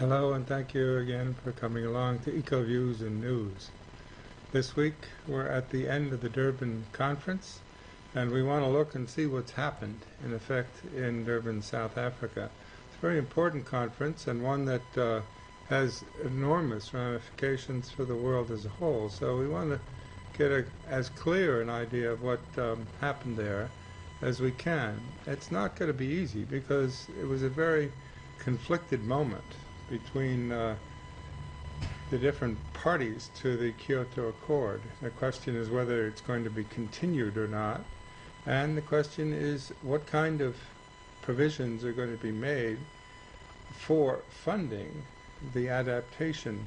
Hello, and thank you again for coming along to EcoViews and News. This week we're at the end of the Durban conference, and we want to look and see what's happened in effect in Durban, South Africa. It's a very important conference and one that has enormous ramifications for the world as a whole. So we want to get as clear an idea of what happened there as we can. It's not going to be easy because it was a very conflicted moment between the different parties to the Kyoto Accord. The question is whether it's going to be continued or not, and the question is what kind of provisions are going to be made for funding the adaptation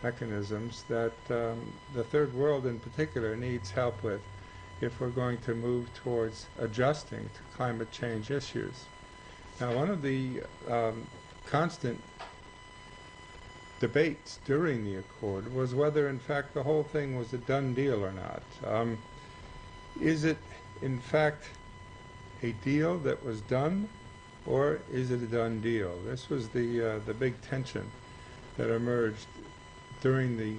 mechanisms that the third world in particular needs help with if we're going to move towards adjusting to climate change issues. Now, one of the constant debates during the accord was whether in fact the whole thing was a done deal or not. Is it in fact a deal that was done, or is it a done deal? This was the big tension that emerged during the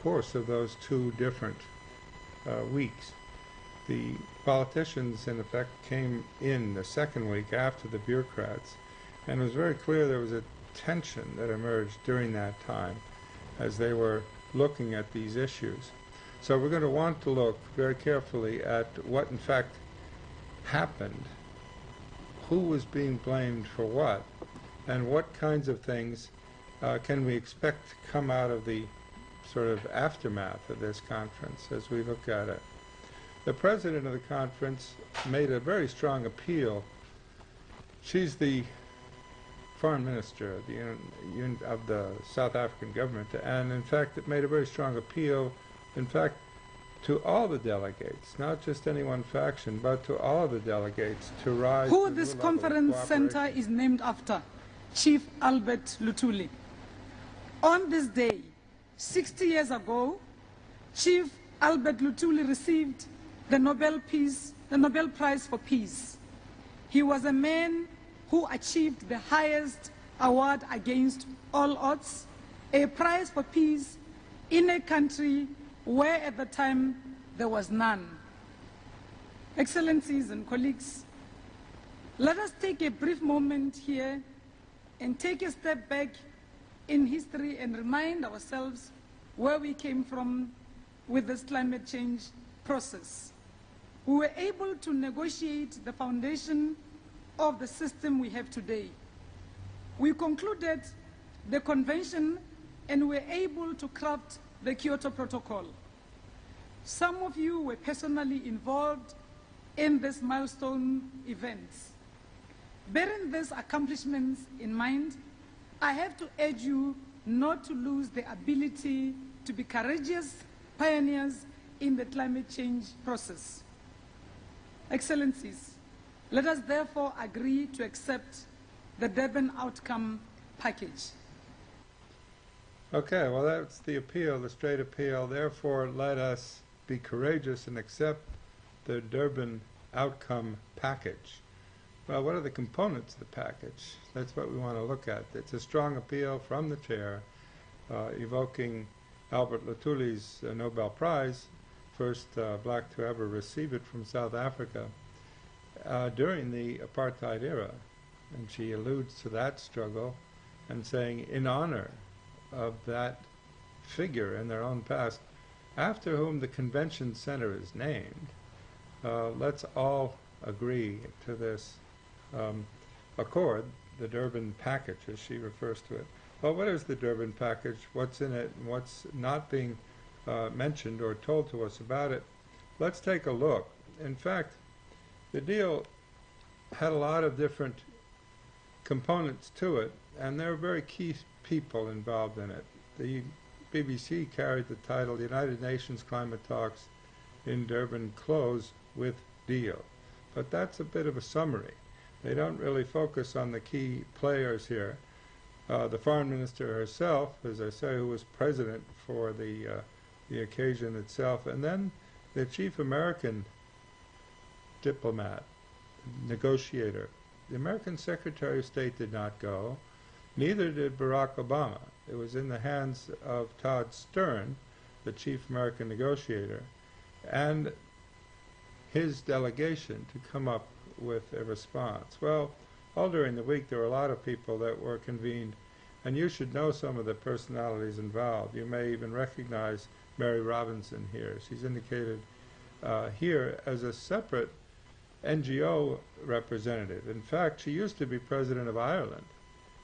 course of those two different weeks. The politicians in effect came in the second week after the bureaucrats, and it was very clear there was a tension that emerged during that time as they were looking at these issues. So we're going to want to look very carefully at what in fact happened, who was being blamed for what, and what kinds of things can we expect to come out of the sort of aftermath of this conference as we look at it. The president of the conference made a very strong appeal. She's the foreign minister of the South African government, and in fact it made a very strong appeal, in fact, to all the delegates, not just any one faction, but to all of the delegates to rise Who to this a new level of conference center cooperation. is named after, Chief Albert Luthuli. On this day, 60 years ago, Chief Albert Luthuli received the Nobel Prize for Peace. He was a man who achieved the highest award against all odds, a prize for peace in a country where at the time there was none. Excellencies and colleagues, let us take a brief moment here and take a step back in history and remind ourselves where we came from with this climate change process. We were able to negotiate the foundation of the system we have today. We concluded the convention and were able to craft the Kyoto Protocol. Some of you were personally involved in these milestone events. Bearing these accomplishments in mind, I have to urge you not to lose the ability to be courageous pioneers in the climate change process. Excellencies, let us therefore agree to accept the Durban outcome package. Okay, well that's the appeal, the straight appeal. Therefore, let us be courageous and accept the Durban outcome package. Well, what are the components of the package? That's what we want to look at. It's a strong appeal from the chair, evoking Albert Luthuli's Nobel Prize, first black to ever receive it from South Africa, during the apartheid era. And she alludes to that struggle and saying, in honor of that figure in their own past, after whom the convention center is named, let's all agree to this accord, the Durban Package, as she refers to it. Well, what is the Durban Package? What's in it? And what's not being mentioned or told to us about it? Let's take a look. In fact, the deal had a lot of different components to it, and there were very key people involved in it. The BBC carried the title, "The United Nations Climate Talks in Durban Close with Deal." But that's a bit of a summary. They don't really focus on the key players here. The foreign minister herself, as I say, who was president for the occasion itself, and then the chief American diplomat, negotiator. The American Secretary of State did not go. Neither did Barack Obama. It was in the hands of Todd Stern, the chief American negotiator, and his delegation to come up with a response. Well, all during the week there were a lot of people that were convened, and you should know some of the personalities involved. You may even recognize Mary Robinson here. She's indicated here as a separate NGO representative. In fact, she used to be president of Ireland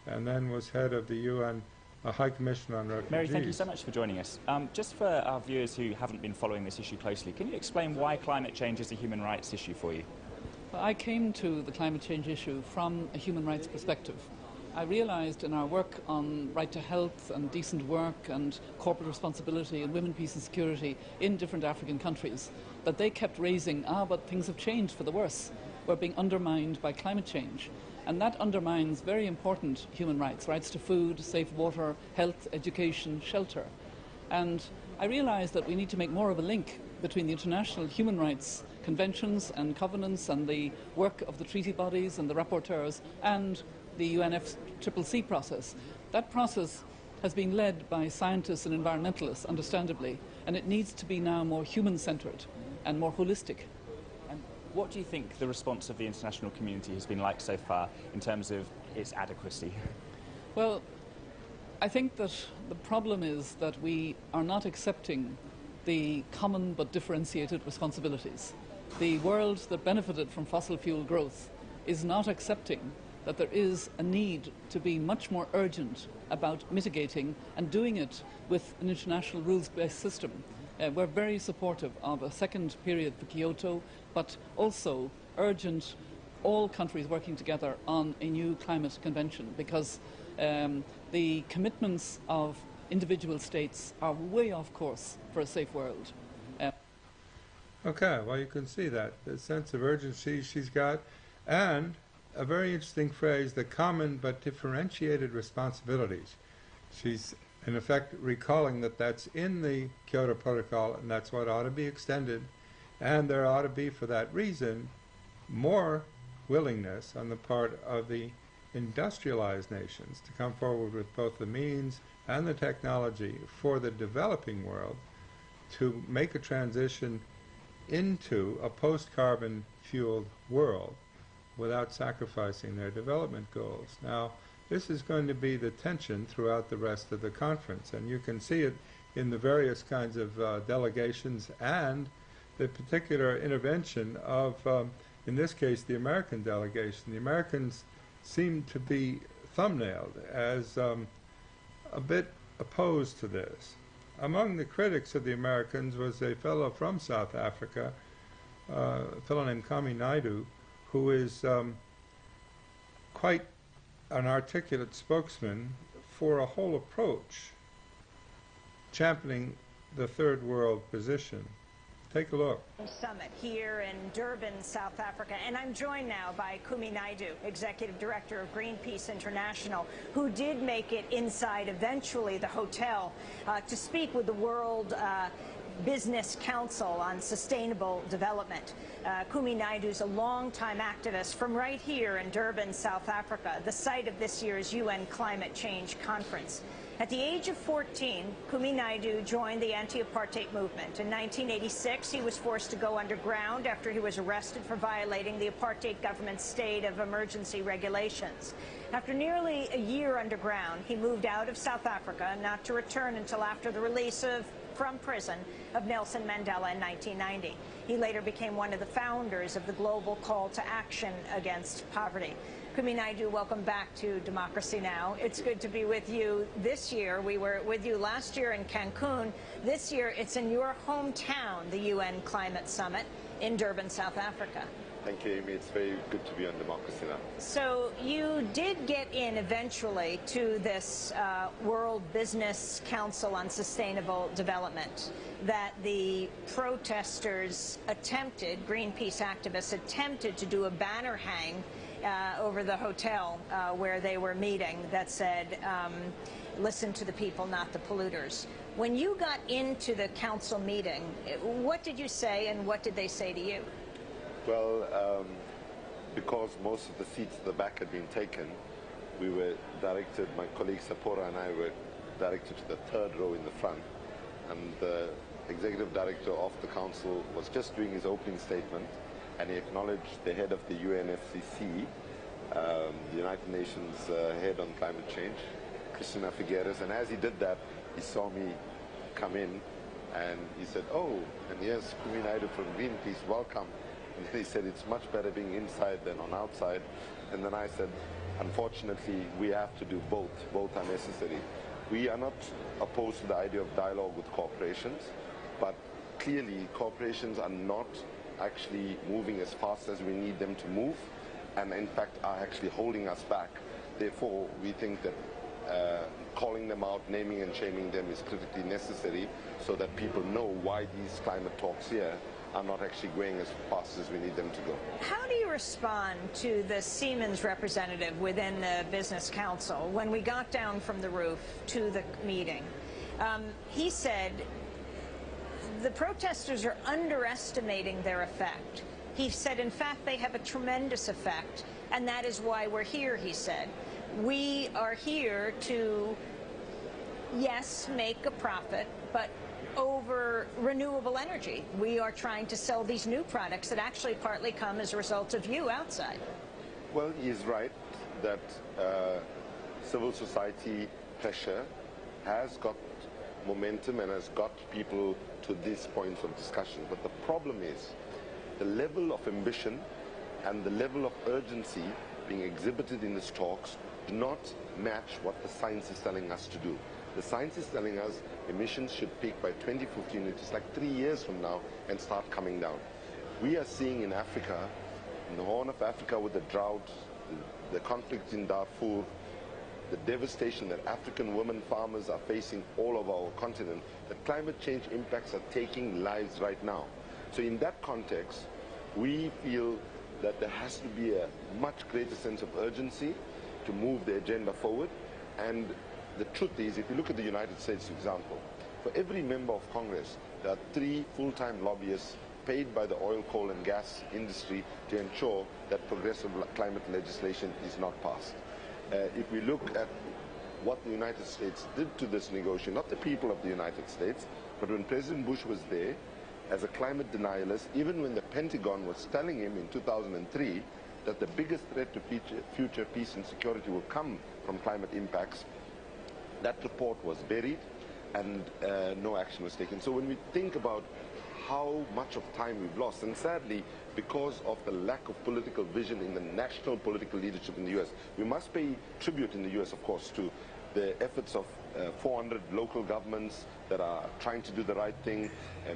and then was head of the UN High Commission on Refugees. Mary, thank you so much for joining us. Just for our viewers who haven't been following this issue closely, can you explain why climate change is a human rights issue for you? Well, I came to the climate change issue from a human rights perspective. I realised in our work on right to health and decent work and corporate responsibility and women, peace and security in different African countries that they kept raising, but things have changed for the worse. We're being undermined by climate change. And that undermines very important human rights, rights to food, safe water, health, education, shelter. And I realised that we need to make more of a link between the international human rights conventions and covenants and the work of the treaty bodies and the rapporteurs and the UNFCCC process. That process has been led by scientists and environmentalists, understandably, and it needs to be now more human-centred and more holistic. What do you think the response of the international community has been like so far in terms of its adequacy? Well, I think that the problem is that we are not accepting the common but differentiated responsibilities. The world that benefited from fossil fuel growth is not accepting that there is a need to be much more urgent about mitigating and doing it with an international rules-based system. We're very supportive of a second period for Kyoto, but also urgent all countries working together on a new climate convention, because the commitments of individual states are way off course for a safe world. Okay, well, you can see that, the sense of urgency she's got, and a very interesting phrase, the common but differentiated responsibilities. She's in effect recalling that that's in the Kyoto Protocol, and that's what ought to be extended, and there ought to be, for that reason, more willingness on the part of the industrialized nations to come forward with both the means and the technology for the developing world to make a transition into a post-carbon fueled world without sacrificing their development goals. Now, this is going to be the tension throughout the rest of the conference, and you can see it in the various kinds of delegations and the particular intervention of, in this case, the American delegation. The Americans seem to be thumbnailed as a bit opposed to this. Among the critics of the Americans was a fellow from South Africa, a fellow named Kami Naidoo, who is quite an articulate spokesman for a whole approach championing the third world position. Take a look. Summit here in Durban, South Africa, and I'm joined now by Kumi Naidoo, Executive Director of Greenpeace International, who did make it inside eventually the hotel to speak with the World Business Council on Sustainable Development. Kumi Naidoo is a longtime activist from right here in Durban, South Africa, the site of this year's UN Climate Change Conference. At the age of 14, Kumi Naidoo joined the anti-apartheid movement. In 1986, he was forced to go underground after he was arrested for violating the apartheid government's state of emergency regulations. After nearly a year underground, he moved out of South Africa, not to return until after the release from prison of Nelson Mandela in 1990. He later became one of the founders of the global call to action against poverty. Kumi Naidoo, welcome back to Democracy Now! It's good to be with you this year. We were with you last year in Cancun. This year, it's in your hometown, the UN Climate Summit in Durban, South Africa. Thank you, Amy. It's very good to be on Democracy Now! So you did get in eventually to this World Business Council on Sustainable Development that the protesters attempted, Greenpeace activists attempted to do a banner hang over the hotel where they were meeting that said, listen to the people, not the polluters. When you got into the council meeting, what did you say and what did they say to you? Well, because most of the seats at the back had been taken, we were directed, my colleague Sapora and I were directed to the third row in the front, and the executive director of the council was just doing his opening statement, and he acknowledged the head of the UNFCCC, the United Nations head on climate change, Christina Figueres, and as he did that, he saw me come in, and he said, "Oh, and here's Kumi Naidu from Greenpeace, welcome." And then he said, "It's much better being inside than on outside." And then I said, "Unfortunately, we have to do both. Both are necessary." We are not opposed to the idea of dialogue with corporations, but clearly corporations are not actually moving as fast as we need them to move, and in fact are actually holding us back. Therefore, we think that calling them out, naming and shaming them is critically necessary so that people know why these climate talks here are not actually going as fast as we need them to go. How do you respond to the Siemens representative within the Business Council when we got down from the roof to the meeting? He said the protesters are underestimating their effect. He said, in fact, they have a tremendous effect, and that is why we're here, he said. We are here to, yes, make a profit, but over renewable energy. We are trying to sell these new products that actually partly come as a result of you outside. Well, he's right that civil society pressure has got momentum and has got people to these points of discussion. But the problem is the level of ambition and the level of urgency being exhibited in these talks do not match what the science is telling us to do. The science is telling us emissions should peak by 2015, which is like 3 years from now, and start coming down. We are seeing in Africa, in the Horn of Africa with the drought, the conflict in Darfur, the devastation that African women farmers are facing all over our continent, that climate change impacts are taking lives right now. So in that context, we feel that there has to be a much greater sense of urgency to move the agenda forward. And the truth is, if you look at the United States, for example, for every member of Congress, there are 3 full-time lobbyists paid by the oil, coal and gas industry to ensure that progressive climate legislation is not passed. If we look at what the United States did to this negotiation, not the people of the United States, but when President Bush was there as a climate denialist, even when the Pentagon was telling him in 2003 that the biggest threat to future peace and security will come from climate impacts, that report was buried and no action was taken. So when we think about how much of time we've lost, and sadly, because of the lack of political vision in the national political leadership in the US, we must pay tribute in the US, of course, to the efforts of 400 local governments that are trying to do the right thing,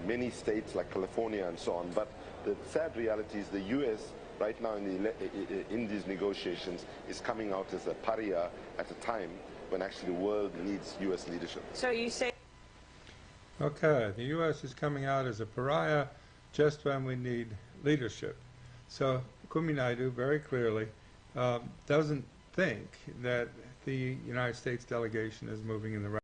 many states like California and so on. But the sad reality is the US right now in these negotiations is coming out as a pariah at a time when actually the world needs US leadership. So you say... Okay, the U.S. is coming out as a pariah just when we need leadership. So Kumi Naidu very clearly doesn't think that the United States delegation is moving in the right